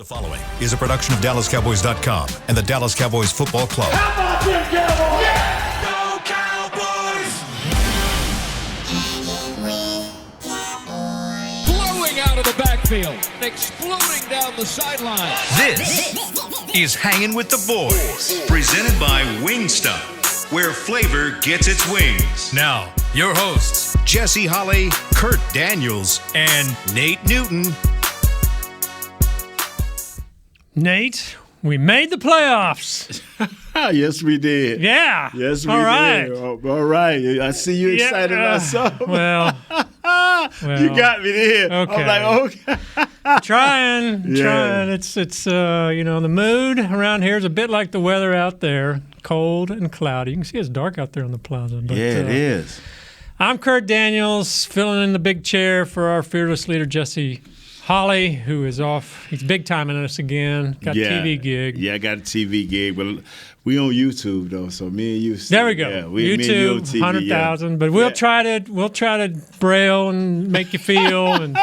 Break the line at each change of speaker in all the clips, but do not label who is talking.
The following is a production of DallasCowboys.com and the Dallas Cowboys Football Club.
How about them Cowboys?
Yeah! Go Cowboys!
Blowing out of the backfield, exploding down the sideline.
This is Hangin' with the Boys, presented by Wingstop, where flavor gets its wings. Now, your hosts, Jesse Holley, Kurt Daniels, and Nate Newton.
Nate, we made the playoffs.
Yes, we did.
Yeah.
Yes, we
All right.
did. All right. I see you excited myself.
Well,
you got me there.
Okay.
I'm like, okay.
trying.
Yeah.
It's the mood around here is a bit like the weather out there, cold and cloudy. You can see it's dark out there on the plaza. But,
Yeah, it is.
I'm Kurt Daniels, filling in the big chair for our fearless leader, Jesse Holley, who is off. He's big timing us again. Got a TV gig.
Yeah, I got a TV gig. But we on YouTube though, so me and you.
There we go.
Yeah,
YouTube, 100,000. But we'll try to braille and make you feel and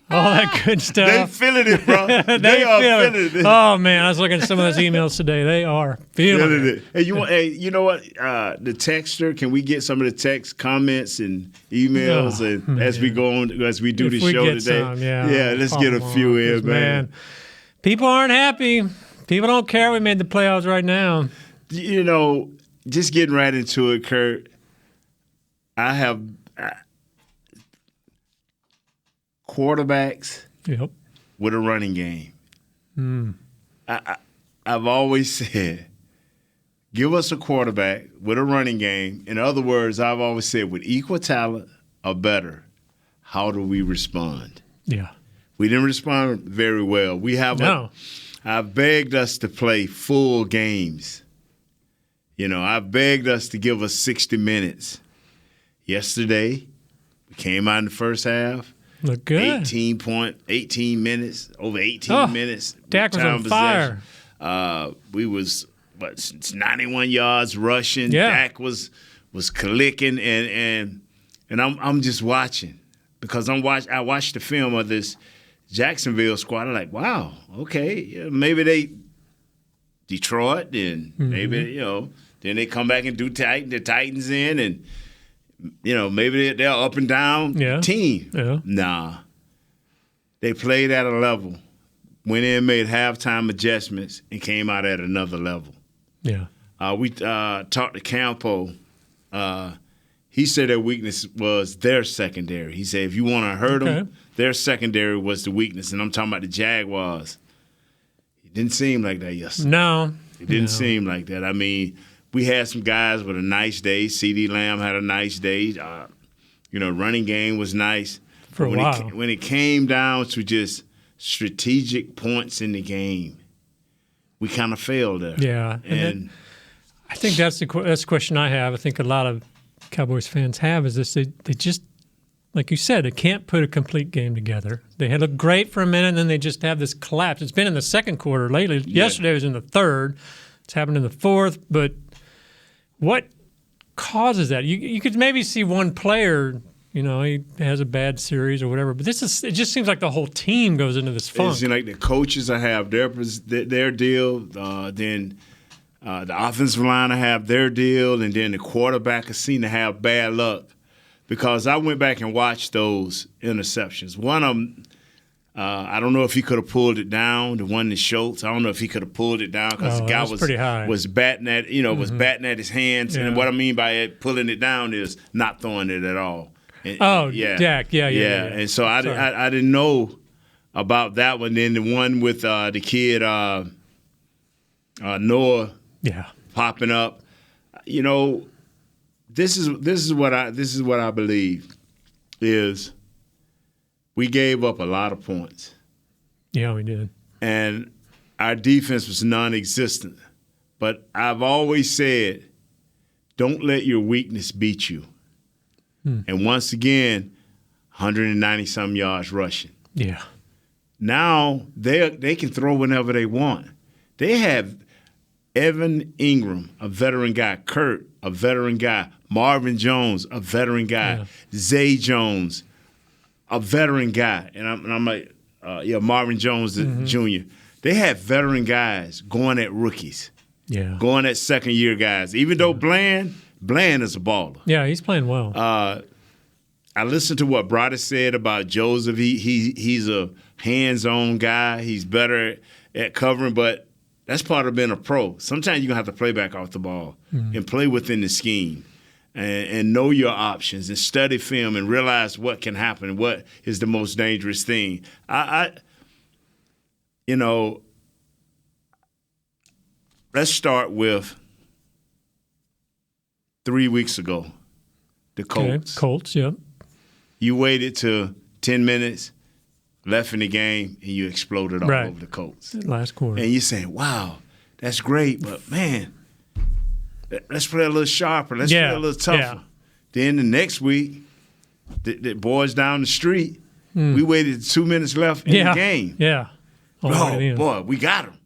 all that good stuff.
They feeling it, bro. they are feeling it.
Oh man, I was looking at some of those emails today. They are feeling it.
Hey, you know what? The texter, can we get some of the text comments and emails as we go on, as we do the show today?
Some, yeah,
let's get a few in, man.
People aren't happy. People don't care we made the playoffs right now.
You know, just getting right into it, Kurt. I have quarterbacks with a running game. I've always said, give us a quarterback with a running game. In other words, I've always said, with equal talent or better, how do we respond?
Yeah.
We didn't respond very well. I've begged us to play full games. You know, I've begged us to give us 60 minutes. Yesterday, we came out in the first half.
Look good.
18 minutes, over 18 minutes.
Dak was on fire.
We was 91 yards rushing.
Yeah.
Dak was clicking, and I'm just watching because I watched the film of this Jacksonville squad. I'm like, wow, okay, maybe Detroit, and maybe then they come back and do the Titans in, and maybe they're up and down team.
Yeah.
Nah, they played at a level, went in, made halftime adjustments, and came out at another level.
Yeah.
We talked to Campo. He said their weakness was their secondary. He said if you want to hurt them, their secondary was the weakness. And I'm talking about the Jaguars. It didn't seem like that yesterday.
No.
It didn't seem like that. I mean, we had some guys with a nice day. CeeDee Lamb had a nice day. Running game was nice.
For a while.
When it came down to just strategic points in the game, we kind of failed there.
Yeah. And I think that's the question I have. I think a lot of Cowboys fans have is this: they just, like you said, they can't put a complete game together. They had looked great for a minute, and then they just have this collapse. It's been in the second quarter lately. Yeah. Yesterday was in the third. It's happened in the fourth. But what causes that? You could maybe see one player, he has a bad series or whatever. But it just seems like the whole team goes into this funk.
It seems like the coaches have their deal, then the offensive line will have their deal, and then the quarterback seem to have bad luck. Because I went back and watched those interceptions. One of them, I don't know if he could have pulled it down. The one to Schultz, I don't know if he could have pulled it down because the guy was
pretty high.
Was batting at was batting at his hands. Yeah. And what I mean by it, pulling it down is not throwing it at all. And,
Dak, yeah.
And so I didn't know about that one. Then the one with the kid Noah, popping up. This is what I believe is we gave up a lot of points.
Yeah, we did.
And our defense was non-existent. But I've always said, don't let your weakness beat you. And once again, 190-some yards rushing.
Yeah.
Now they can throw whenever they want. They have Evan Ingram, a veteran guy. Kurt, a veteran guy. Marvin Jones, a veteran guy. Zay Jones, a veteran guy. And I'm like, Marvin Jones Jr. they had veteran guys going at rookies,
Yeah.
going at second-year guys. Even though Bland is a baller.
Yeah, he's playing well.
I listened to what Brody said about Joseph. He's a hands-on guy. He's better at covering, but that's part of being a pro. Sometimes you're going to have to play back off the ball and play within the scheme and know your options and study film and realize what can happen, what is the most dangerous thing. Let's start with 3 weeks ago, the Colts.
Okay. Colts, yep.
You waited till 10 minutes, left in the game, and you exploded all over the Colts.
Last quarter.
And you're saying, wow, that's great, but, man, let's play a little sharper. Let's play a little tougher.
Yeah.
Then the next week, the boys down the street, we waited 2 minutes left in the game.
Yeah.
Oh, boy, we got them.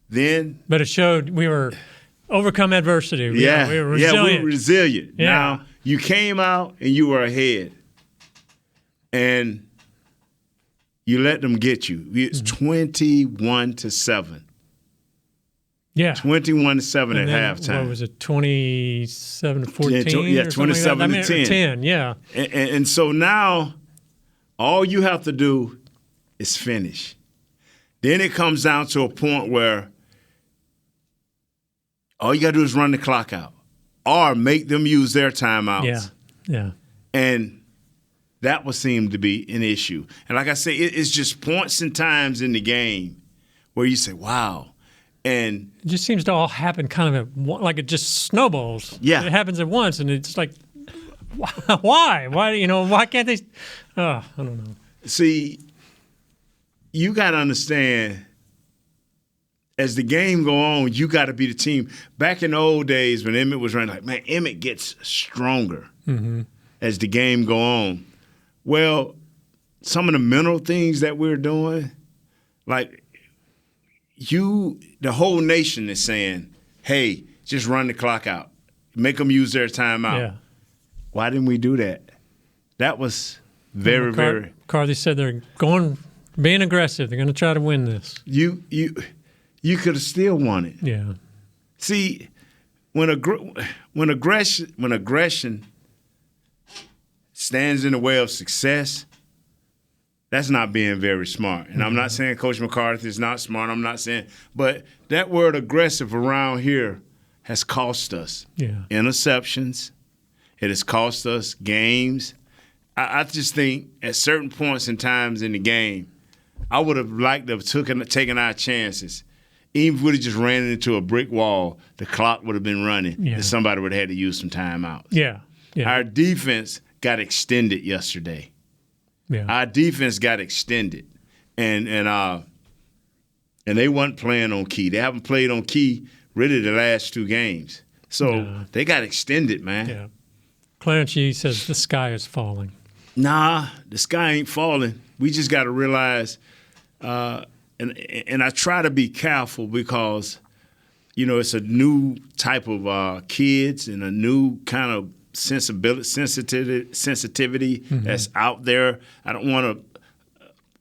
Then,
but it showed we were overcome adversity. We were resilient.
Yeah, we were resilient.
Yeah.
Now, you came out and you were ahead. And you let them get you. It's 21-7.
Yeah.
21-7 at halftime.
What was it, 27-14?
Yeah, 27-10.
10, yeah.
And so now all you have to do is finish. Then it comes down to a point where all you got to do is run the clock out or make them use their timeouts.
Yeah.
And that would seem to be an issue. And like I say, it's just points and times in the game where you say, wow. And
it just seems to all happen kind of like it just snowballs.
Yeah.
It happens at once, and it's like, why? Why can't they? I don't know.
See, you got to understand, as the game go on, you got to be the team. Back in the old days when Emmett was running, like, man, Emmett gets stronger as the game go on. Well, some of the mental things that we're doing, like the whole nation is saying, hey, just run the clock out. Make them use their timeout.
Yeah.
Why didn't we do that? That was very.
McCarthy said they're being aggressive. They're going to try to win this.
You could have still won it.
Yeah.
See, when aggression stands in the way of success, that's not being very smart. And I'm not saying Coach McCarthy is not smart. I'm not saying, but that word aggressive around here has cost us interceptions. It has cost us games. I just think at certain points and times in the game, I would have liked to have taken our chances. Even if we would have just ran into a brick wall, the clock would have been running, and somebody would have had to use some timeouts.
Yeah.
Our defense got extended yesterday.
Yeah.
Our defense got extended, and they weren't playing on key. They haven't played on key really the last two games. So they got extended, man.
Yeah. Clarence Yee says the sky is falling.
Nah, the sky ain't falling. We just got to realize, and I try to be careful because, it's a new type of kids and a new kind of sensitivity that's out there. I don't want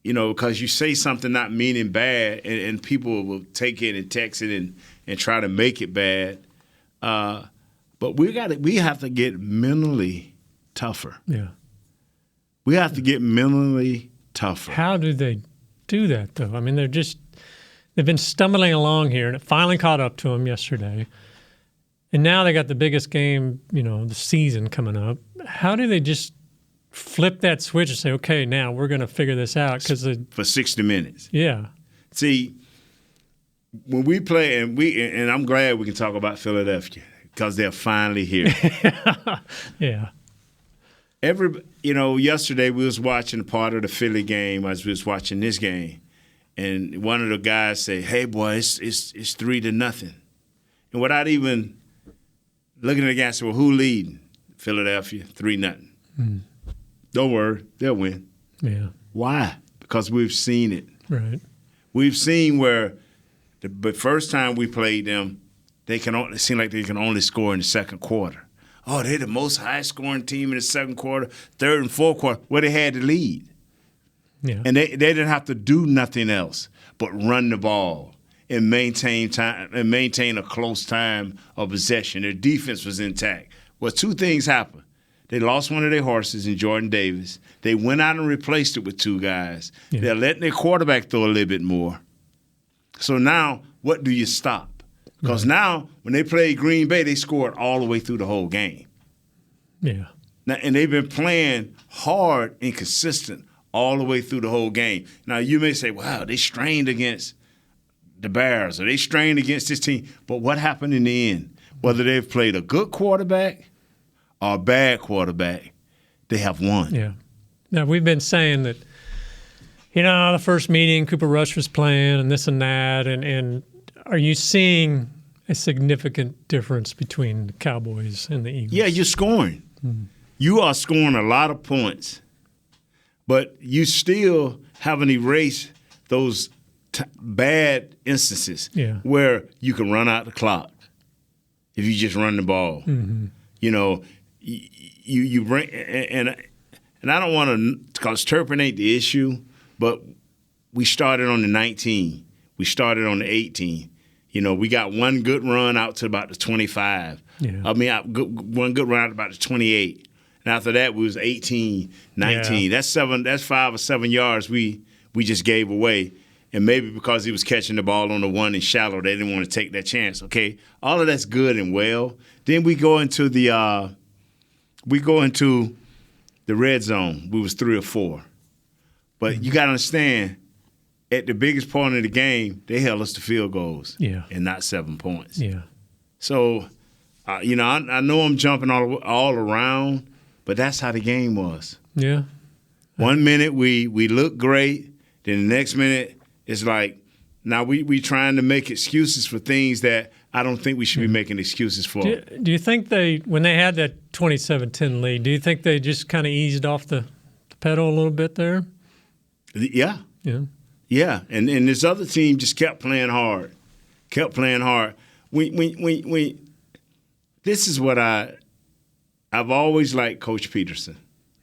to, because you say something not meaning bad, and people will take it and text it and try to make it bad. But we have to get mentally tougher.
Yeah.
We have to get mentally tougher.
How do they do that, though? I mean, they've been stumbling along here, and it finally caught up to them yesterday. And now they got the biggest game, the season coming up. How do they just flip that switch and say, okay, now we're going to figure this out?
For 60 minutes.
Yeah.
See, when we play, and I'm glad we can talk about Philadelphia because they're finally here.
Yeah.
Yesterday we was watching a part of the Philly game as we was watching this game, and one of the guys say, "Hey, boy, it's 3-0," and without even looking at the guy, I said, "Well, who leading?" Philadelphia, 3-0. Don't worry, they'll win.
Yeah.
Why? Because we've seen it.
Right.
We've seen where the first time we played them, it seemed like they can only score in the second quarter. Oh, they're the most high-scoring team in the second quarter, third and fourth quarter, where they had the lead.
Yeah.
And they didn't have to do nothing else but run the ball and maintain time and maintain a close time of possession. Their defense was intact. Well, two things happened. They lost one of their horses in Jordan Davis. They went out and replaced it with two guys.
Yeah.
They're letting their quarterback throw a little bit more. So now, what do you stop? Because now, when they played Green Bay, they scored all the way through the whole game.
Yeah.
Now, and they've been playing hard and consistent all the way through the whole game. Now, you may say, wow, they strained against the Bears or they strained against this team. But what happened in the end? Whether they've played a good quarterback or a bad quarterback, they have won.
Yeah. Now, we've been saying that, the first meeting, Cooper Rush was playing and this and that. And are you seeing a significant difference between the Cowboys and the Eagles?
Yeah, you're scoring. You are scoring a lot of points, but you still haven't erased those bad instances where you can run out the clock if you just run the ball.
Mm-hmm.
You bring and I don't want to terminate the issue, but we started on the 19. We started on the 18. We got one good run out to about the 25.
Yeah.
One good run out about the 28. And after that, we was 18, 19.
Yeah.
That's 5 or 7 yards we just gave away. And maybe because he was catching the ball on the one and shallow, they didn't want to take that chance. Okay, all of that's good and well. Then we go into the red zone. We was 3 or 4. But you got to understand, at the biggest point of the game, they held us to field goals and not 7 points.
Yeah.
So, I know I'm jumping all around, but that's how the game was.
Yeah.
1 minute we look great, then the next minute it's like, now we trying to make excuses for things that I don't think we should be making excuses for.
Do you think when they had that 27-10 lead, do you think they just kind of eased off the pedal a little bit there?
Yeah.
Yeah.
Yeah, and this other team just kept playing hard. This is what I've always liked Coach Peterson.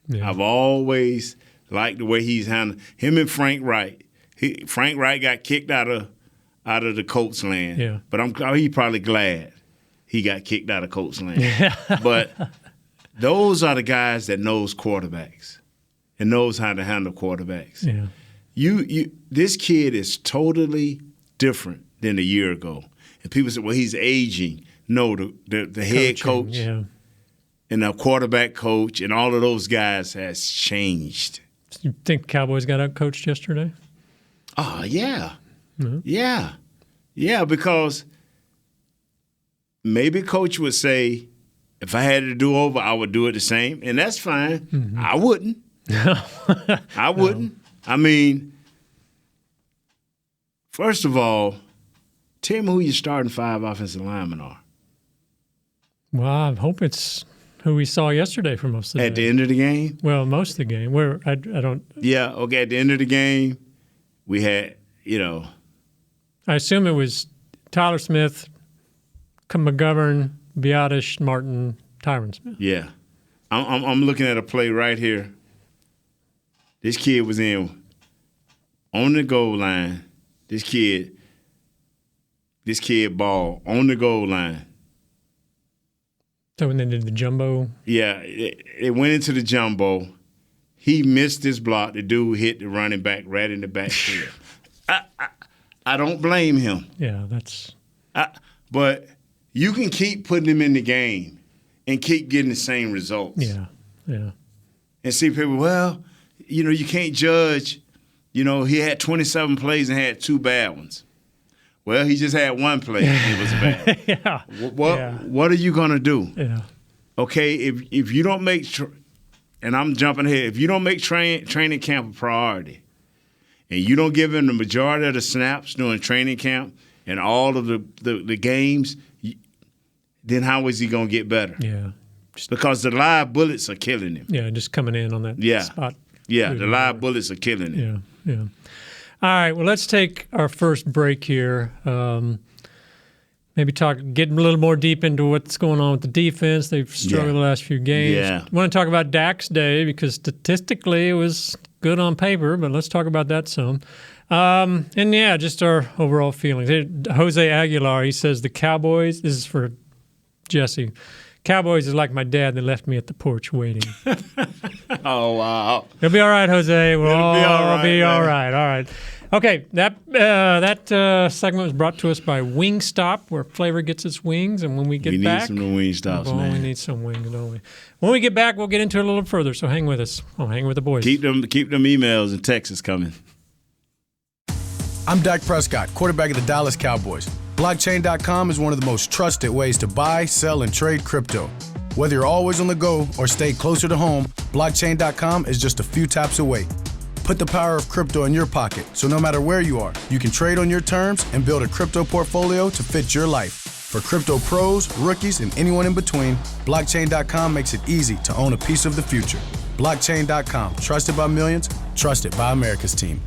Yeah.
I've always liked the way he's handled him and Frank Wright. Frank Wright got kicked out of the Colts land.
Yeah.
But he's probably glad he got kicked out of Colts land.
Yeah.
But those are the guys that knows quarterbacks and knows how to handle quarterbacks.
Yeah.
This kid is totally different than a year ago. And people say, well, he's aging. No, the head coach and the quarterback coach and all of those guys has changed.
You think Cowboys got out-coached yesterday?
Oh, yeah.
Mm-hmm.
Yeah. Yeah, because maybe coach would say, if I had to do over, I would do it the same, and that's fine. Mm-hmm. I wouldn't. I wouldn't. No. I mean, first of all, tell me who your starting 5 offensive linemen are.
Well, I hope it's who we saw yesterday for most of the game.
At the end of the game?
Well, most of the game. Where I don't.
Yeah, okay. At the end of the game, we had,
I assume it was Tyler Smith, McGovern, Biotish, Martin, Tyron Smith.
Yeah. I'm looking at a play right here. This kid was on the goal line. This kid ball on the goal line.
So when they did the jumbo?
Yeah, it went into the jumbo. He missed his block. The dude hit the running back right in the backfield. I don't blame him.
Yeah, that's.
But you can keep putting him in the game and keep getting the same results.
Yeah, yeah.
And see people, well, you can't judge. He had 27 plays and had 2 bad ones. Well, he just had 1 play and it was bad.
Yeah.
What are you going to do?
Yeah.
Okay, if you don't make and I'm jumping ahead, if you don't make training camp a priority and you don't give him the majority of the snaps during training camp and all of the games, then how is he going to get better?
Yeah.
Because the live bullets are killing him.
Yeah, just coming in on that spot.
Yeah, the live bullets are killing him.
Yeah. All right, well, let's take our first break here. Maybe get a little more deep into what's going on with the defense. They've struggled the last few games.
Yeah.
I want to talk about Dak's day because statistically it was good on paper, but let's talk about that some. And yeah, just our overall feelings. Jose Aguilar, he says the Cowboys, this is for Jesse, Cowboys is like my dad that left me at the porch waiting.
Oh, wow.
It'll be all right, Jose. We'll
It'll be all right,
All right. Okay, that segment was brought to us by Wingstop, where flavor gets its wings. And when we get back,
we need some Wingstops, man.
We need some wings, don't we? When we get back, we'll get into it a little further. So hang with us. Hang with the boys.
Keep them emails and texts coming.
I'm Dak Prescott, quarterback of the Dallas Cowboys. Blockchain.com is one of the most trusted ways to buy, sell, and trade crypto. Whether you're always on the go or stay closer to home, Blockchain.com is just a few taps away. Put the power of crypto in your pocket, so no matter where you are, you can trade on your terms and build a crypto portfolio to fit your life. For crypto pros, rookies, and anyone in between, Blockchain.com makes it easy to own a piece of the future. Blockchain.com, trusted by millions, trusted by America's team.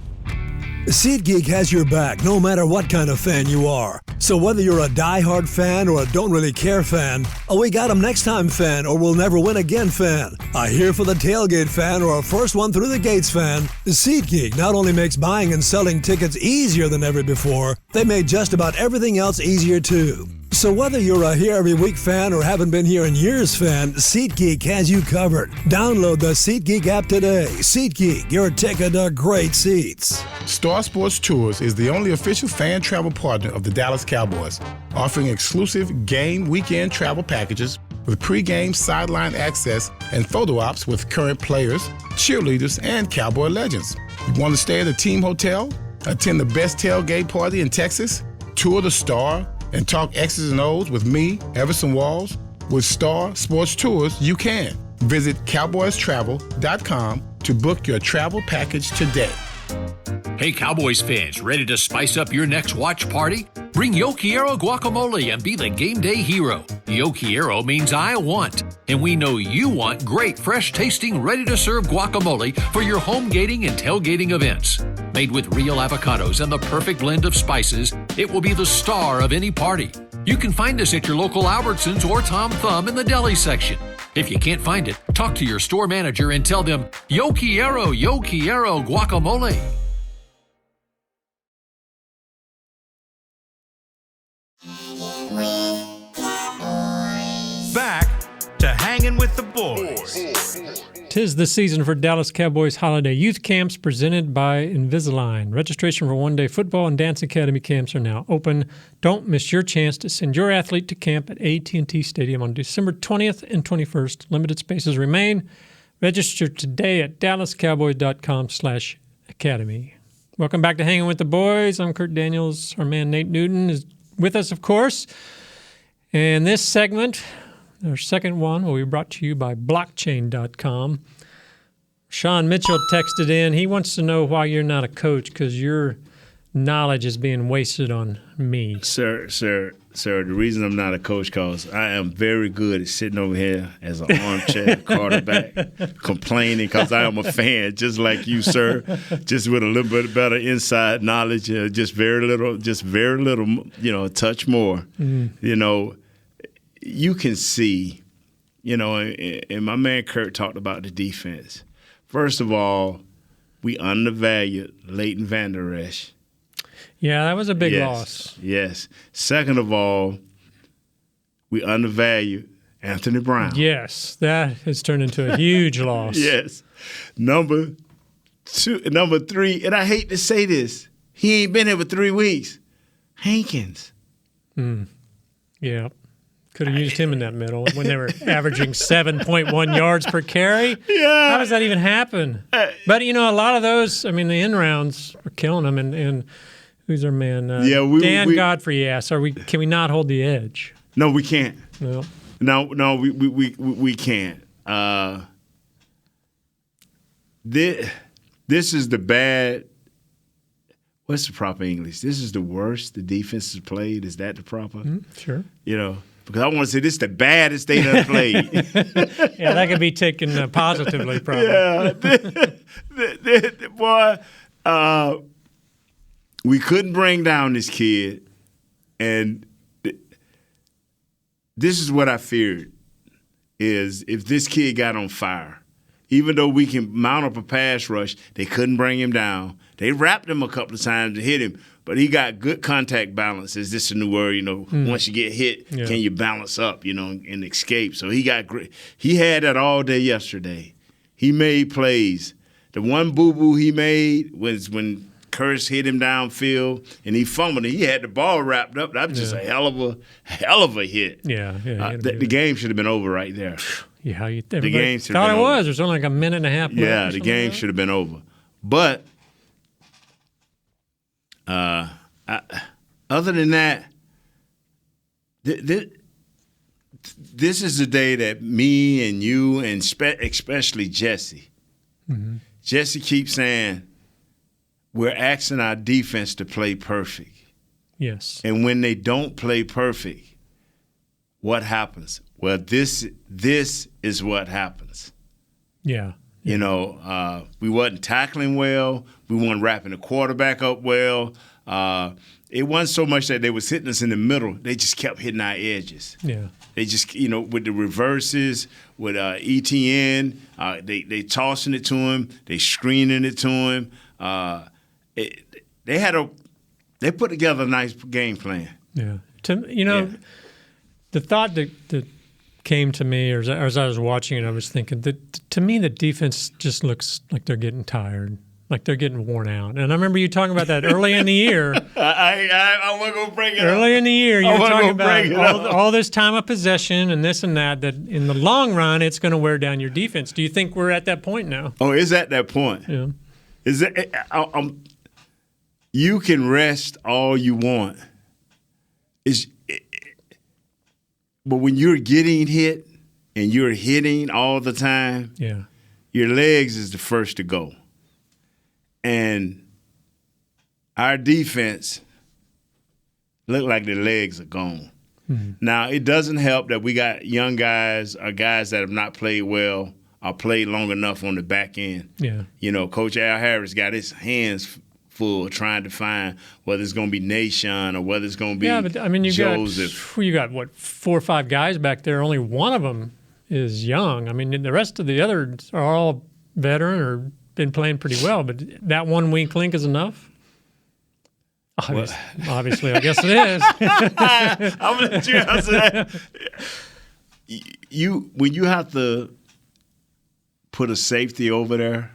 SeatGeek has your back no matter what kind of fan you are. So whether you're a die-hard fan or a don't really care fan, a we got 'em next time fan or we'll never win again fan, a here for the tailgate fan or a first one through the gates fan, SeatGeek not only makes buying and selling tickets easier than ever before, they made just about everything else easier too. So whether you're a here every week fan or haven't been here in years fan, SeatGeek has you covered. Download the SeatGeek app today. SeatGeek, your ticket to great seats.
Star Sports Tours is the only official fan travel partner of the Dallas Cowboys, offering exclusive game weekend travel packages with pre-game sideline access and photo ops with current players, cheerleaders, and Cowboy legends. You want to stay at a team hotel, attend the best tailgate party in Texas, tour the Star, and talk X's and O's with me, Everson Walls? With Star Sports Tours, you can. Visit cowboystravel.com to book your travel package today.
Hey Cowboys fans, ready to spice up your next watch party? Bring Yo Quiero guacamole and be the game day hero. Yo Quiero means I want, and we know you want great, fresh-tasting, ready-to-serve guacamole for your home gating and tailgating events. Made with real avocados and the perfect blend of spices, it will be the star of any party. You can find us at your local Albertsons or Tom Thumb in the deli section. If you can't find it, talk to your store manager and tell them, Yo Quiero guacamole.
Back to Hanging with the Boys.
'Tis the season for Dallas Cowboys holiday youth camps presented by Invisalign. Registration for one-day football and dance academy camps are now open. Don't miss your chance to send your athlete to camp at AT&T Stadium on December 20th and 21st. Limited spaces remain. Register today at dallascowboys.com/academy. Welcome back to Hanging with the Boys. I'm Kurt Daniels. Our man Nate Newton is with us, of course. And this segment, our second one, will be brought to you by blockchain.com. Sean Mitchell texted in. He wants to know why you're not a coach, because your knowledge is being wasted on me.
Sir, the reason I'm not a coach because I am very good at sitting over here as an armchair quarterback, complaining because I am a fan, just like you, sir, just with a little bit better inside knowledge, just very little, a touch more. You can see, and my man Kurt talked about the defense. First of all, we undervalued Leighton Vander Esch.
Yeah, that was a big loss.
Yes. Second of all, we undervalued Anthony Brown.
Yes, that has turned into a huge loss.
Yes. Number three, and I hate to say this, he ain't been here for 3 weeks. Hankins.
Yeah. Could have used him in that middle when they were averaging 7.1 yards per carry.
Yeah.
How does that even happen? But, a lot of those, the in rounds were killing them. And who's our man? Dan Godfrey asked, can we not hold the edge?
No, we can't.
No.
No, we can't. This is the bad. What's the proper English? This is the worst the defense has played. Is that the proper?
Sure.
Because I want to say this is the baddest they done played.
Yeah, that could be taken positively, probably.
Yeah. Boy, we couldn't bring down this kid. And this is what I feared, is if this kid got on fire, even though we can mount up a pass rush, they couldn't bring him down. They wrapped him a couple of times to hit him, but he got good contact balance. Is this a new word? Once you get hit, can you balance up, and escape? So he got great. He had that all day yesterday. He made plays. The one boo-boo he made was when Curse hit him downfield and he fumbled it. He had the ball wrapped up. That was just a hell of a hit.
Yeah.
The game should have been over right there.
Yeah,
the game should
thought
have been
it
over.
was. There's only like a minute and a half left.
Yeah, the game should have been over. But other than that, this is the day that me and you and especially Jesse, Jesse keeps saying, we're asking our defense to play perfect.
Yes.
And when they don't play perfect, what happens? Well, this is what happens.
Yeah.
We wasn't tackling well. We weren't wrapping the quarterback up well. It wasn't so much that they was hitting us in the middle. They just kept hitting our edges.
Yeah.
They just, with the reverses, with ETN, they tossing it to him. They screening it to him. They put together a nice game plan.
Yeah. The thought that came to me as I was watching it, I was thinking that to me the defense just looks like they're getting tired, like they're getting worn out. And I remember you talking about that early in the year.
I wasn't going to bring it
early
up.
in the year, you were talking about all this time of possession and this and that in the long run, it's going to wear down your defense. Do you think we're at that point now?
Oh, it's at that point.
Yeah.
You can rest all you want. But when you're getting hit and you're hitting all the time, your legs is the first to go. And our defense look like their legs are gone. Mm-hmm. Now, it doesn't help that we got young guys or guys that have not played well or played long enough on the back end.
Yeah.
Coach Al Harris got his hands full trying to find whether it's going to be Nation or whether it's going to be Joseph.
You got, 4 or 5 guys back there. Only one of them is young. I mean, the rest of the others are all veteran or been playing pretty well, but that one weak link is enough? Obviously, I guess it is.
I'm going to let you answer that. When you have to put a safety over there,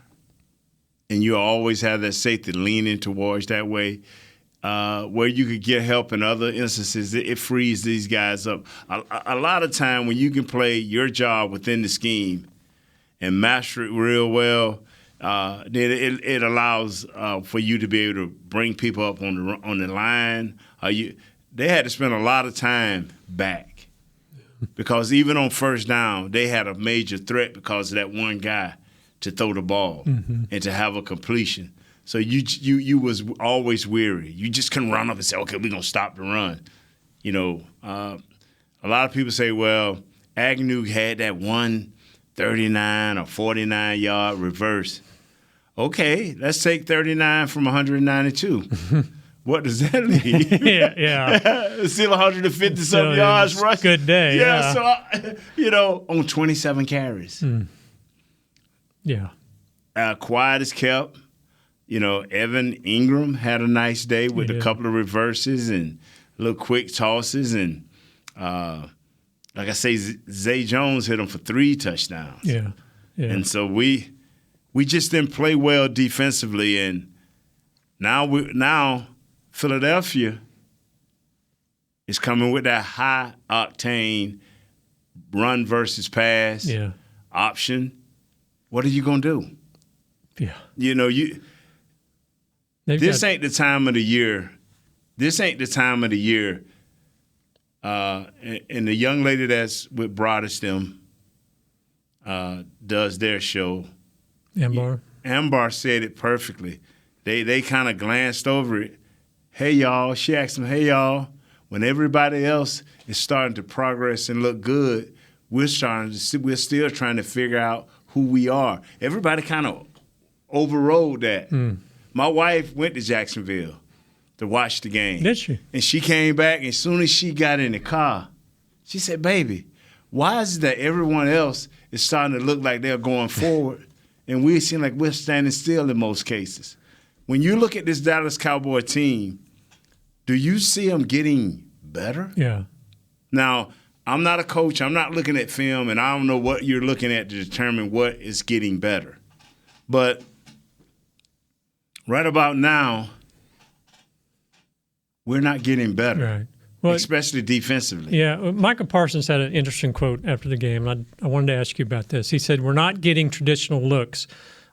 and you always have that safety leaning towards that way, where you could get help in other instances, it frees these guys up. A lot of time when you can play your job within the scheme and master it real well, then it allows for you to be able to bring people up on the line. They had to spend a lot of time back because even on first down, they had a major threat because of that one guy to throw the ball and to have a completion. So you was always weary. You just couldn't run up and say, okay, we're going to stop the run. A lot of people say, well, Agnew had that 139 or 49-yard reverse. Okay, let's take 39 from 192. What does that mean?
Yeah.
Still 150-something yards rush.
Good day.
Yeah. So, on 27 carries.
Yeah.
Quiet as kept. Evan Ingram had a nice day with a couple of reverses and little quick tosses. And, like I say, Zay Jones hit him for 3 touchdowns.
Yeah.
And so we just didn't play well defensively. And now Philadelphia is coming with that high-octane run versus pass option. What are you going to do?
Yeah.
This ain't the time of the year. This ain't the time of the year. And the young lady that's with Broadestem does their show. Ambar said it perfectly. They kind of glanced over it. Hey, y'all. She asked them, hey, y'all, when everybody else is starting to progress and look good, we're still trying to figure out who we are. Everybody kind of overrode that. My wife went to Jacksonville to watch the game.
Did she?
And she came back, and as soon as she got in the car, she said, baby, why is it that everyone else it's starting to look like they're going forward, and we seem like we're standing still in most cases. When you look at this Dallas Cowboy team, do you see them getting better?
Yeah.
Now, I'm not a coach. I'm not looking at film, and I don't know what you're looking at to determine what is getting better. But right about now, we're not getting better,
Right. Well,
especially defensively.
Yeah, Michael Parsons had an interesting quote after the game. I wanted to ask you about this. He said, "We're not getting traditional looks.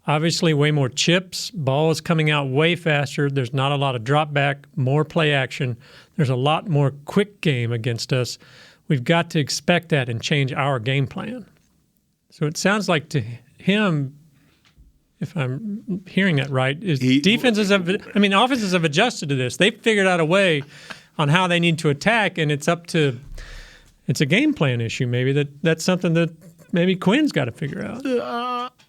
Obviously, way more chips. Ball is coming out way faster. There's not a lot of drop back, more play action. There's a lot more quick game against us. We've got to expect that and change our game plan." So it sounds like to him, if I'm hearing that right, offenses have adjusted to this. They've figured out a way on how they need to attack, and it's a game plan issue. Maybe that's something that maybe Quinn's got to figure out.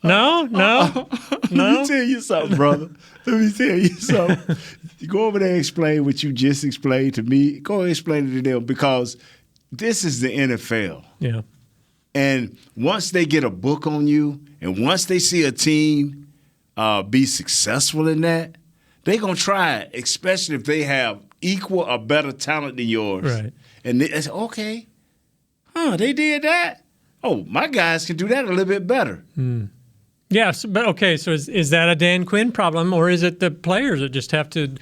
No.
Let me tell you something, brother. Let me tell you something. You go over there and explain what you just explained to me. Go and explain it to them, because this is the NFL.
Yeah.
And once they get a book on you, and once they see a team be successful in that, they're going to try it, especially if they have equal or better talent than yours.
Right.
And they say, okay, they did that? Oh, my guys can do that a little bit better.
Yeah, but okay, so is that a Dan Quinn problem, or is it the players that just have to,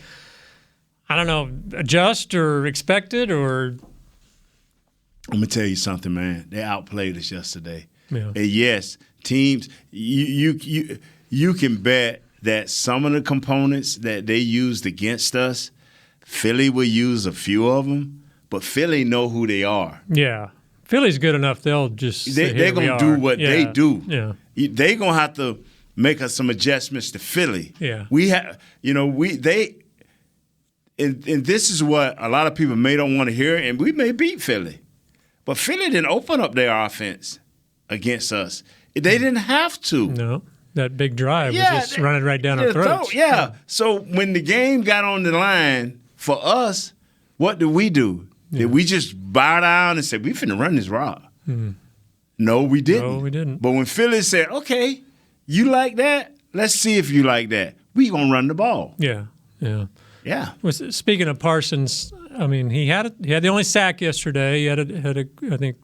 I don't know, adjust or expect it, or?
I'm going to tell you something, man. They outplayed us yesterday.
Yeah.
And yes, teams, you can bet that some of the components that they used against us, Philly will use a few of them, but Philly know who they are.
Yeah. Philly's good enough, they'll just
they're going to do what they do.
Yeah.
They're going to have to make us some adjustments to Philly.
Yeah.
We have, and this is what a lot of people may don't want to hear, and we may beat Philly. But Philly didn't open up their offense against us. They didn't have to.
No. That big drive was just running right down our throats.
Yeah. So when the game got on the line for us, what did we do? Yeah. Did we just bow down and say, we finna run this rock? No, we didn't.
No, we didn't.
But when Philly said, okay, you like that? Let's see if you like that. We gonna run the ball.
Yeah.
Yeah.
Well, speaking of Parsons, I mean, he had the only sack yesterday. He had I think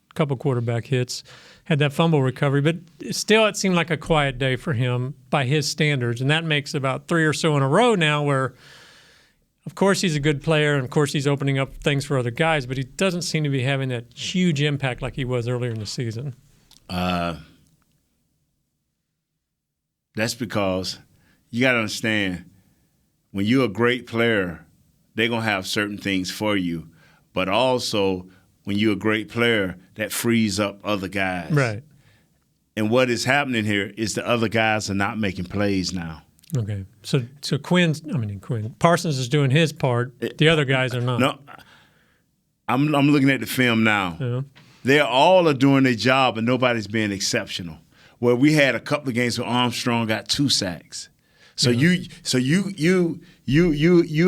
a couple quarterback hits, had that fumble recovery, but still it seemed like a quiet day for him by his standards, and that makes about 3 or so in a row now where, of course, he's a good player, and of course he's opening up things for other guys, but he doesn't seem to be having that huge impact like he was earlier in the season.
That's because you got to understand, when you're a great player, they're going to have certain things for you. But also, when you're a great player, that frees up other guys.
Right.
And what is happening here is the other guys are not making plays now.
Okay. So Parsons is doing his part. The other guys are not.
No, I'm looking at the film now.
Yeah.
They all are doing their job, and nobody's being exceptional. Well, we had a couple of games where Armstrong got 2 sacks. So you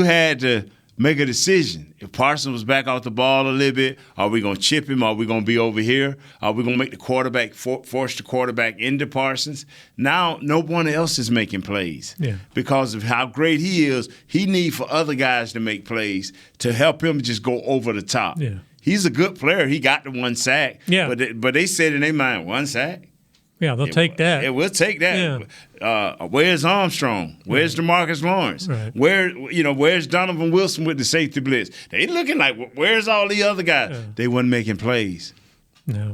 had to make a decision. If Parsons was back off the ball a little bit, are we going to chip him? Are we going to be over here? Are we going to make the quarterback force the quarterback into Parsons? Now, no one else is making plays because of how great he is. He needs for other guys to make plays to help him just go over the top.
Yeah.
He's a good player. He got the 1 sack.
Yeah.
But they said in their mind, 1 sack?
Yeah, they'll take that.
Yeah, we'll take that. Yeah. Where's Armstrong? Where's DeMarcus Lawrence?
Right.
Where's Donovan Wilson with the safety blitz? They looking like, where's all the other guys?
Yeah.
They wasn't making plays.
No.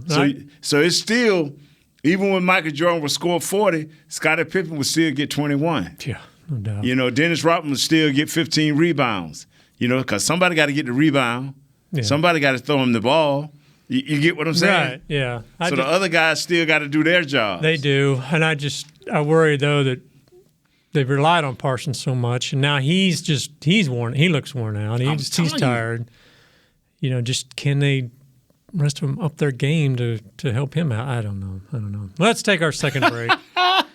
So it's still, even when Michael Jordan would score 40, Scottie Pippen would still get 21.
Yeah, no doubt.
Dennis Rodman would still get 15 rebounds. Because somebody got to get the rebound. Yeah. Somebody got to throw him the ball. You get what I'm saying?
Right, yeah.
So the other guys still got to do their job.
They do. And I worry, though, that they've relied on Parsons so much, and now he's worn. He looks worn out. He's tired. Just can they rest of them up their game to help him out? I don't know. Let's take our second break. I'm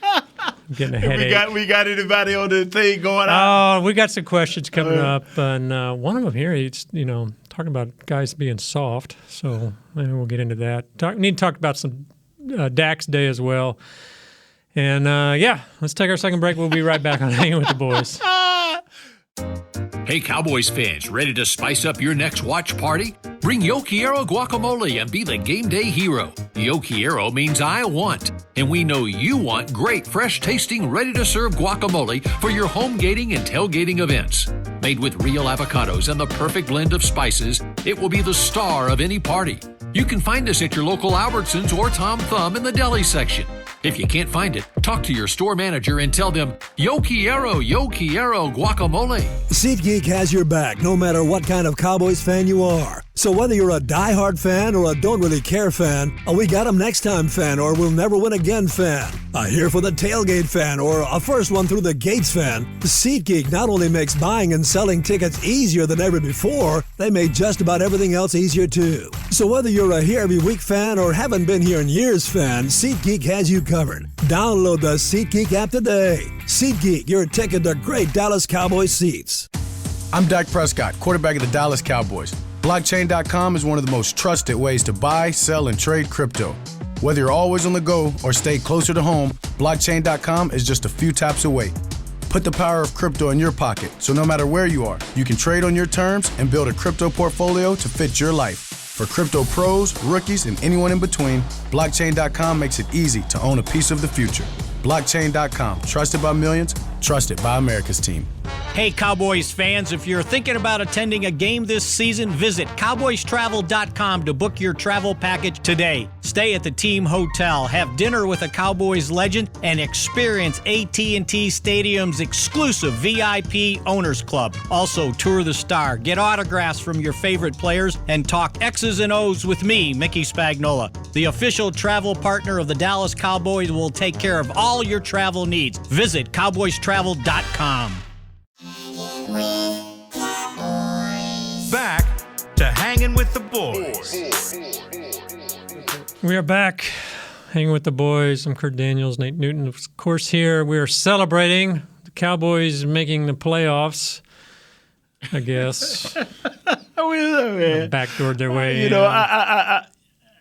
getting a headache.
We got anybody on the thing going on?
Oh, we got some questions coming up, and one of them here, it's talking about guys being soft. So maybe we'll get into that. Need to talk about some Dak's day as well. And, let's take our second break. We'll be right back on Hanging with the Boys.
Hey, Cowboys fans, ready to spice up your next watch party? Bring Yo Quiero guacamole and be the game day hero. Yo Quiero means I want, and we know you want great, fresh-tasting, ready-to-serve guacamole for your home gating and tailgating events. Made with real avocados and the perfect blend of spices, it will be the star of any party. You can find us at your local Albertsons or Tom Thumb in the deli section. If you can't find it, talk to your store manager and tell them, Yo Quiero guacamole.
SeatGeek has your back no matter what kind of Cowboys fan you are. So whether you're a diehard fan or a don't really care fan, a we got 'em next time fan or we'll never win again fan, a here for the tailgate fan or a first one through the gates fan, SeatGeek not only makes buying and selling tickets easier than ever before, they made just about everything else easier too. So whether you're a here every week fan or haven't been here in years fan, SeatGeek has you covered. Download the SeatGeek app today. SeatGeek, your ticket to great Dallas Cowboys seats.
I'm Dak Prescott, quarterback of the Dallas Cowboys. Blockchain.com is one of the most trusted ways to buy, sell, and trade crypto. Whether you're always on the go or stay closer to home, Blockchain.com is just a few taps away. Put the power of crypto in your pocket, so no matter where you are, you can trade on your terms and build a crypto portfolio to fit your life. For crypto pros, rookies, and anyone in between, Blockchain.com makes it easy to own a piece of the future. Blockchain.com, trusted by millions, trusted by America's team.
Hey, Cowboys fans, if you're thinking about attending a game this season, visit cowboystravel.com to book your travel package today. Stay at the team hotel, have dinner with a Cowboys legend, and experience AT&T Stadium's exclusive VIP Owners Club. Also, tour the Star, get autographs from your favorite players, and talk X's and O's with me, Mickey Spagnola. The official travel partner of the Dallas Cowboys will take care of all your travel needs. Visit cowboystravel.com.
Back to Hanging with the Boys.
We are back, Hanging with the Boys. I'm Kurt Daniels, Nate Newton. Of course, here we are celebrating the Cowboys making the playoffs, I guess. Backdoored their way
You
in.
know,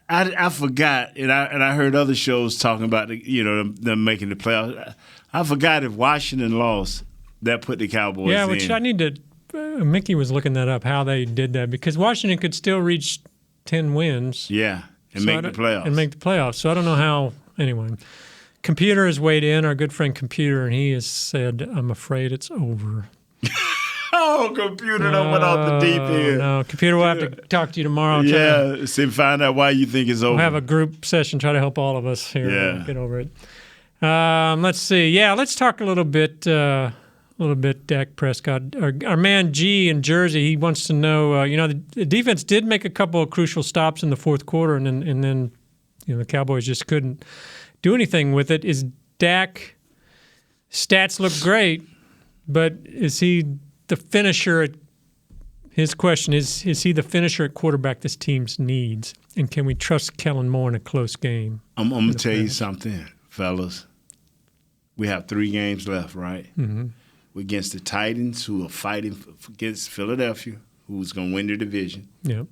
I forgot, and I heard other shows talking about them making the playoffs. I forgot if Washington lost, that put the Cowboys in.
Yeah, which I need to. Mickey was looking that up, how they did that, because Washington could still reach 10 wins.
Yeah, and make the playoffs.
And make the playoffs. So I don't know how. Anyway, Computer has weighed in, our good friend Computer, and he has said, I'm afraid it's over.
Oh, Computer done went off the deep end.
No, Computer, we'll have to talk to you tomorrow.
Yeah, see, find out why you think it's over.
We'll have a group session, try to help all of us here get over it. Let's see. Yeah, let's talk a little bit, Dak Prescott. Our man G in Jersey, he wants to know, the defense did make a couple of crucial stops in the fourth quarter, and then the Cowboys just couldn't do anything with it. Is Dak, stats look great, but is he the finisher? His question is he the finisher at quarterback this team needs? And can we trust Kellen Moore in a close game?
I'm going to tell you something, fellas. We have 3 games left, right?
Mm-hmm.
We're against the Titans, who are fighting against Philadelphia, who's going to win their division.
Yep.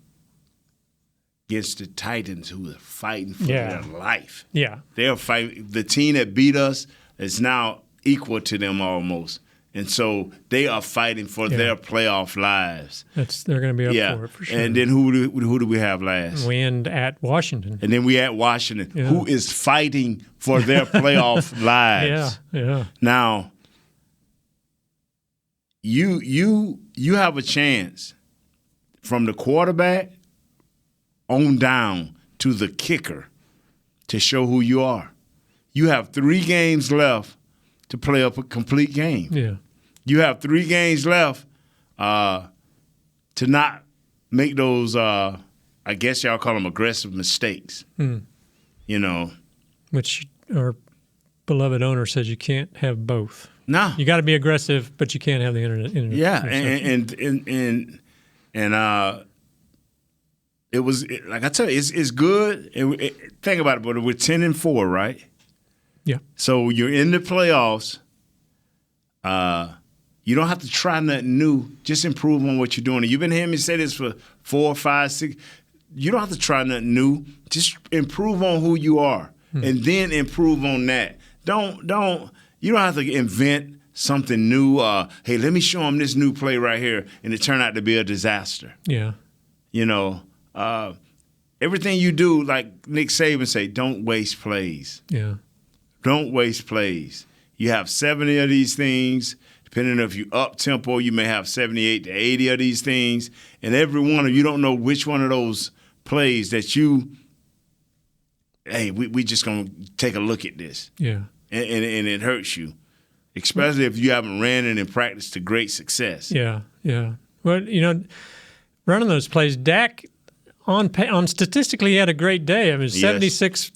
Against the Titans, who are fighting for their life.
Yeah.
They're fighting. The team that beat us is now equal to them almost. And so they are fighting for their playoff lives.
They're going to be up for it for sure.
And then who do we have last?
We end at Washington.
And then we at Washington, who is fighting for their playoff lives.
Yeah.
Now, you have a chance from the quarterback on down to the kicker to show who you are. You have 3 games left to play up a complete game.
Yeah.
You have 3 games left to not make those, I guess y'all call them aggressive mistakes.
Which our beloved owner says you can't have both.
No.
You got to be aggressive, but you can't have the internet.
Yeah, and it was like I tell you, it's good. Think about it, but we're 10-4, right?
Yeah.
So you're in the playoffs. You don't have to try nothing new. Just improve on what you're doing. And you've been hearing me say this for 4, 5, 6. You don't have to try nothing new. Just improve on who you are. and then improve on that. You don't have to invent something new. Hey, let me show them this new play right here, and it turned out to be a disaster.
Yeah.
Everything you do, like Nick Saban say, don't waste plays.
Yeah.
Don't waste plays. You have 70 of these things. Depending on if you up tempo, you may have 78 to 80 of these things, and every one of you don't know which one of those plays that we just gonna take a look at this.
Yeah.
And it hurts you, especially if you haven't ran it in practice to great success.
Yeah, yeah. Well, running those plays, Dak on statistically he had a great day. I mean, 76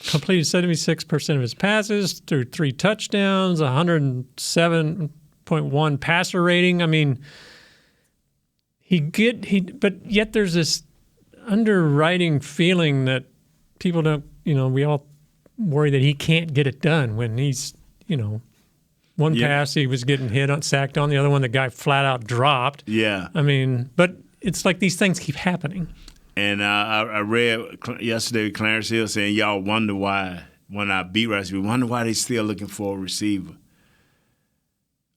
completed 76% of his passes, threw 3 touchdowns, 107.1 passer rating. I mean, but yet there's this underwriting feeling that people don't. We all worry that he can't get it done when he's, one pass he was getting sacked on, the other one the guy flat out dropped.
Yeah.
I mean, but it's like these things keep happening.
And I read yesterday Clarence Hill saying, y'all wonder why, when I beat Rice, we wonder why they still looking for a receiver.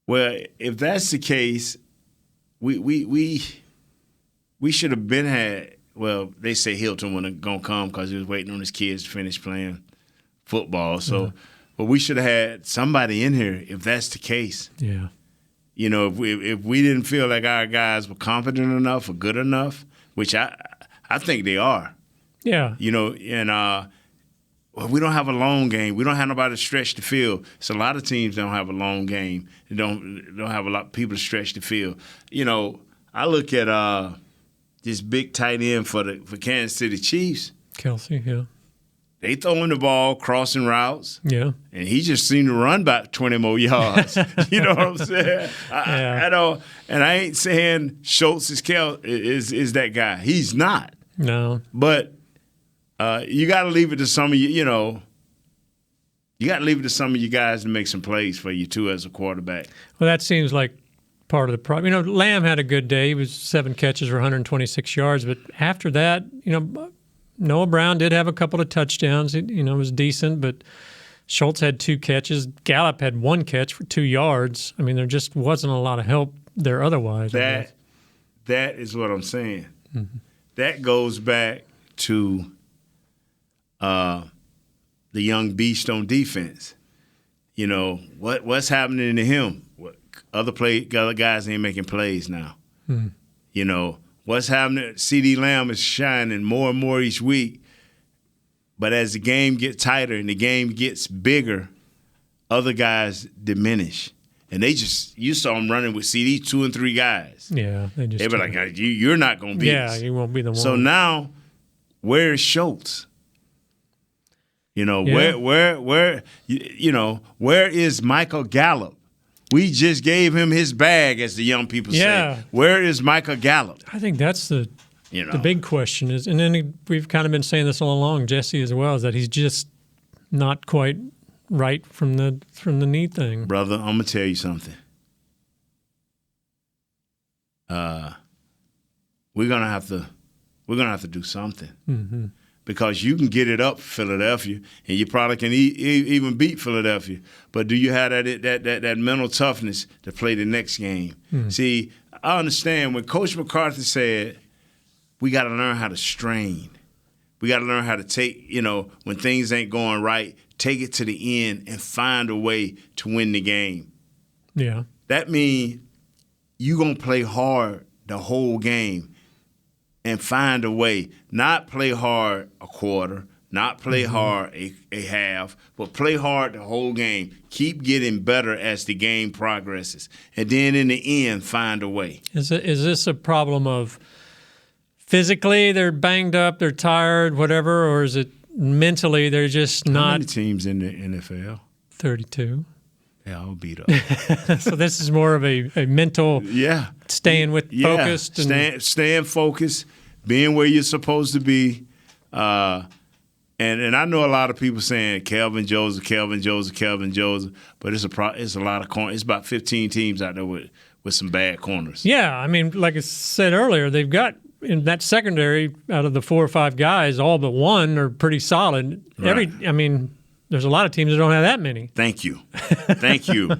Well, if that's the case, we should have been had. Well, they say Hilton wasn't going to come because he was waiting on his kids to finish playing football. So, but we should have had somebody in here if that's the case.
Yeah.
If we didn't feel like our guys were competent enough or good enough, which I think they are.
Yeah.
We don't have a long game. We don't have nobody to stretch the field. So a lot of teams don't have a long game. They don't have a lot of people to stretch the field. I look at this big tight end for Kansas City Chiefs.
Kelsey, yeah.
They throwing the ball, crossing routes.
Yeah.
And he just seemed to run about 20 more yards. You know what I'm saying? I don't, and I ain't saying Schultz is that guy. He's not.
No.
But you got to leave it to some of you got to leave it to some of you guys to make some plays for you, too, as a quarterback.
Well, that seems like part of the problem. Lamb had a good day. He was 7 catches for 126 yards. But after that, Noah Brown did have a couple of touchdowns. It was decent. But Schultz had 2 catches. Gallup had 1 catch for 2 yards. I mean, there just wasn't a lot of help there otherwise.
That is what I'm saying.
Mm-hmm.
That goes back to the young beast on defense. What's happening to him? Other guys ain't making plays now. What's happening? CeeDee Lamb is shining more and more each week. But as the game gets tighter and the game gets bigger, other guys diminish. And you saw them running with CD 2 and 3 guys.
Yeah, they
were like, you're not going to be
us. Yeah, you won't be the one.
So now, where is Schultz? Where is Michael Gallup? We just gave him his bag, as the young people say. Where is Michael Gallup?
I think that's the big question is, and then we've kind of been saying this all along, Jesse as well, is that he's just not quite right from the knee thing.
Brother, I'm gonna tell you something. We're gonna have to do something.
Mm-hmm.
Because you can get it up Philadelphia, and you probably can even beat Philadelphia. But do you have that mental toughness to play the next game?
Mm-hmm.
See, I understand when Coach McCarthy said we got to learn how to strain. We got to learn how to take, when things ain't going right, take it to the end and find a way to win the game.
Yeah.
That means you're going to play hard the whole game. And find a way, not play hard a quarter, not play hard a half, but play hard the whole game. Keep getting better as the game progresses. And then in the end, find a way.
Is this a problem of physically they're banged up, they're tired, whatever, or is it mentally they're just not?
How many teams in the NFL?
32.
Yeah, I'll beat up.
So this is more of a mental staying focused.
Staying focused, being where you're supposed to be. And I know a lot of people saying Kelvin Joseph, but it's a lot of corners. It's about 15 teams out there with some bad corners.
Yeah, I mean, like I said earlier, they've got in that secondary, out of the 4 or 5 guys, all but one are pretty solid.
Right.
There's a lot of teams that don't have that many.
Thank you. Thank you.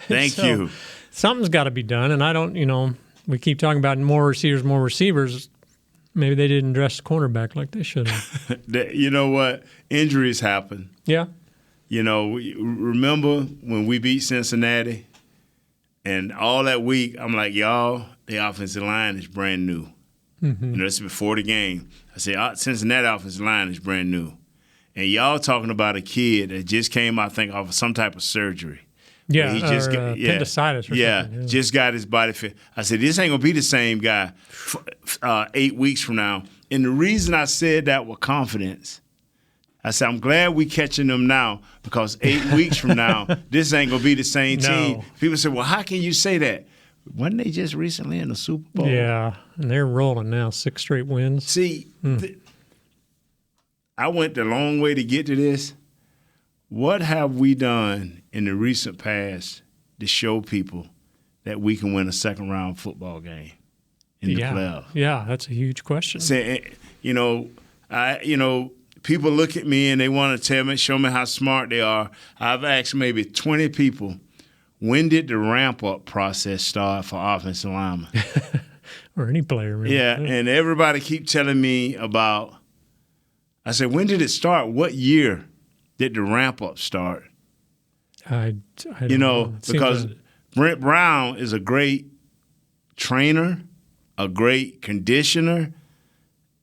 Thank you.
Something's got to be done, and I don't, we keep talking about more receivers. Maybe they didn't dress the cornerback like they should have.
You know what? Injuries happen.
Yeah.
Remember when we beat Cincinnati? And all that week, I'm like, y'all, the offensive line is brand new.
Mm-hmm.
This is before the game. I said, Cincinnati offensive line is brand new. And y'all talking about a kid that just came, I think, off of some type of surgery.
Yeah, appendicitis or something.
Yeah, just got his body fit. I said, this ain't going to be the same guy 8 weeks from now. And the reason I said that with confidence, I said, I'm glad we catching them now because 8 weeks from now, this ain't going to be the same team.
No.
People say, well, how can you say that? Wasn't they just recently in the Super Bowl?
Yeah, and they're rolling now, 6 straight wins.
See, I went the long way to get to this. What have we done in the recent past to show people that we can win a second-round football game in the playoffs?
Yeah, that's a huge question.
People look at me and they want to show me how smart they are. I've asked maybe 20 people, when did the ramp-up process start for offensive linemen?
Or any player, really.
Yeah, and everybody keep telling me about, I said, when did it start? What year did the ramp-up start?
I don't know.
Because Brent Brown is a great trainer, a great conditioner,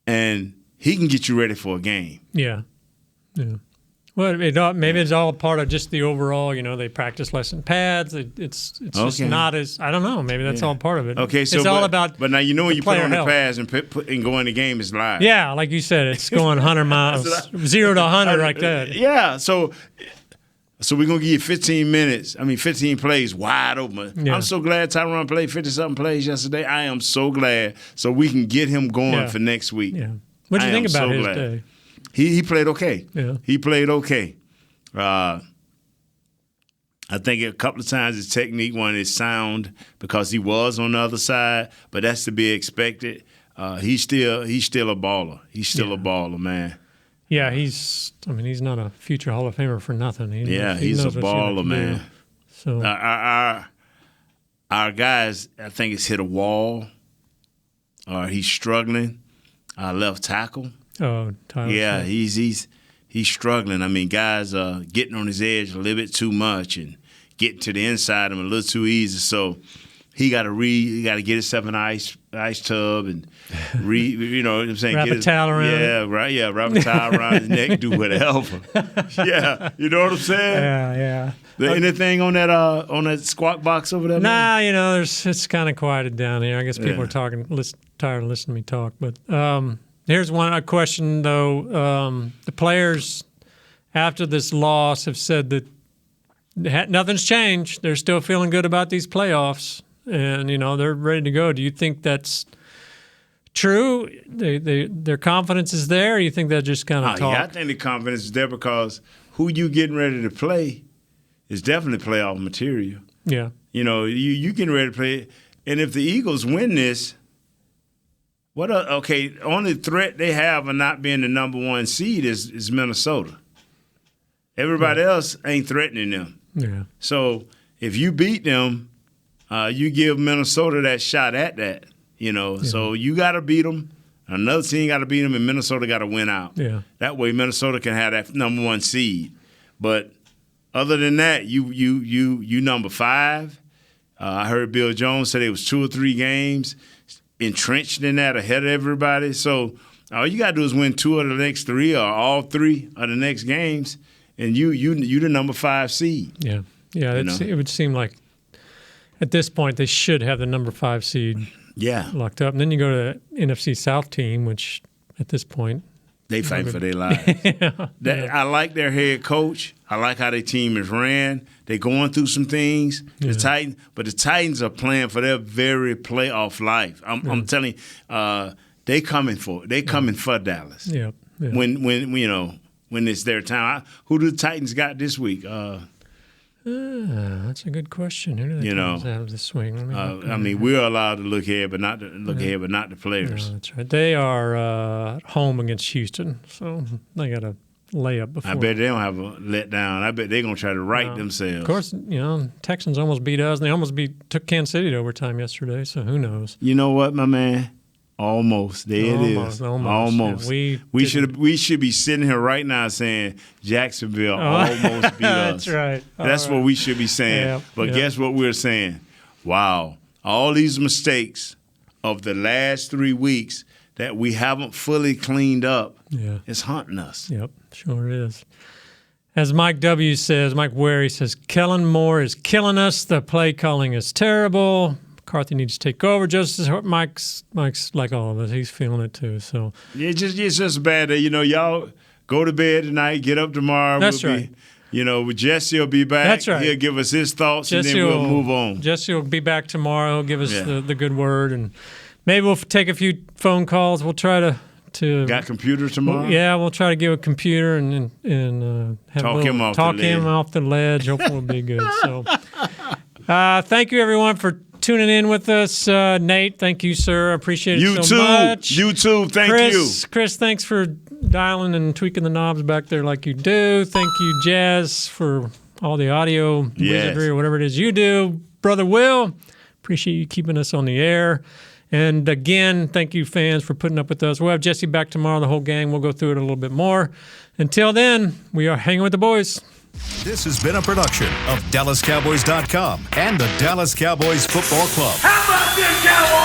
and he can get you ready for a game.
Yeah. Well, maybe it's all part of just the overall, they practice less in pads. It's just not as, I don't know, maybe that's all part of it.
Okay, so
it's all about.
But now when you put on
health.
the pads and go in the game, it's live.
Yeah, like you said, it's going 100 miles, 0 to 100 like that.
Yeah, so we're going to give you 15 plays wide open. Yeah. I'm so glad Tyron played 50-something plays yesterday. I am so glad so we can get him going for next week.
Yeah. What do you think about his day?
He played okay.
Yeah.
He played okay. I think a couple of times his technique wasn't as sound because he was on the other side, but that's to be expected. He's still a baller. He's still a baller, man.
Yeah, he's not a future Hall of Famer for nothing.
He's a baller, man.
So
our guys, I think, has hit a wall. He's struggling. Left tackle.
Oh, Tyler.
Yeah, he's struggling. Guys are getting on his edge a little bit too much and getting to the inside of him a little too easy. So he got to get himself in an ice tub and you know what I'm saying?
Wrap a towel around.
Yeah, right. Yeah, wrap a towel around his neck, do whatever. Yeah, you know what I'm saying?
Yeah.
Anything on that squawk box over there?
Nah, it's kind of quieted down here. I guess people are tired of listening to me talk. But here's a question though. The players after this loss have said that nothing's changed. They're still feeling good about these playoffs, and they're ready to go. Do you think that's true? Their confidence is there. Or you think they're just kind of talk?
Yeah, I think the confidence is there because who you getting ready to play is definitely playoff material.
Yeah.
You getting ready to play. And if the Eagles win this, only threat they have of not being the number 1 seed is Minnesota. Everybody else ain't threatening them.
Yeah.
So if you beat them, you give Minnesota that shot at that, Yeah. So you got to beat them. Another team got to beat them, and Minnesota got to win out.
Yeah.
That way Minnesota can have that number 1 seed. But other than that, you number 5. I heard Bill Jones say it was 2 or 3 games entrenched in that ahead of everybody. So all you got to do is win 2 of the next 3 or all 3 of the next games, and you the number 5 seed.
Yeah. Yeah, it would seem like at this point they should have the number 5 seed locked up. And then you go to the NFC South team, which at this point
they fight for their lives. I like their head coach. I like how their team is ran. They're going through some things. The Titans are playing for their very playoff life. I'm telling you, they coming for it. They coming for Dallas.
Yeah.
When it's their time. Who do the Titans got this week?
That's a good question. Who do they have the swing?
I mean, we're allowed to look ahead, but not the players.
No, that's right. They are at home against Houston, so they got a layup before.
I bet they don't have a letdown. I bet they're gonna try to right themselves.
Of course, Texans almost beat us, and they almost took Kansas City to overtime yesterday. So who knows?
You know what, my man? Almost. There it is. Almost.
Yeah,
we should be sitting here right now saying Jacksonville almost beat us.
That's right.
That's what we should be saying.
Yeah,
but guess what we're saying? Wow. All these mistakes of the last 3 weeks that we haven't fully cleaned up is haunting us.
Yep, sure is. As Mike Wary says, Kellen Moore is killing us. The play calling is terrible. McCarthy needs to take over. Just as Mike's like all of us. He's feeling it too. So
it's just bad that y'all go to bed tonight, get up tomorrow.
That's right.
Jesse will be back.
That's right.
He'll give us his thoughts, and then we'll move on.
Jesse will be back tomorrow. He'll give us the good word, and maybe we'll take a few phone calls. We'll try to
got computer tomorrow.
We'll try to give a computer and have
talk him
off the ledge. Hopefully, it'll be good. So, thank you everyone for tuning in with us. Nate, thank you, sir. I appreciate it so much.
You too. Thank you.
Chris, thanks for dialing and tweaking the knobs back there like you do. Thank you, Jazz, for all the audio wizardry or whatever it is you do. Brother Will, appreciate you keeping us on the air. And again, thank you, fans, for putting up with us. We'll have Jesse back tomorrow, the whole gang. We'll go through it a little bit more. Until then, we are hanging with the boys.
This has been a production of DallasCowboys.com and the Dallas Cowboys Football Club.
How about this, Cowboys?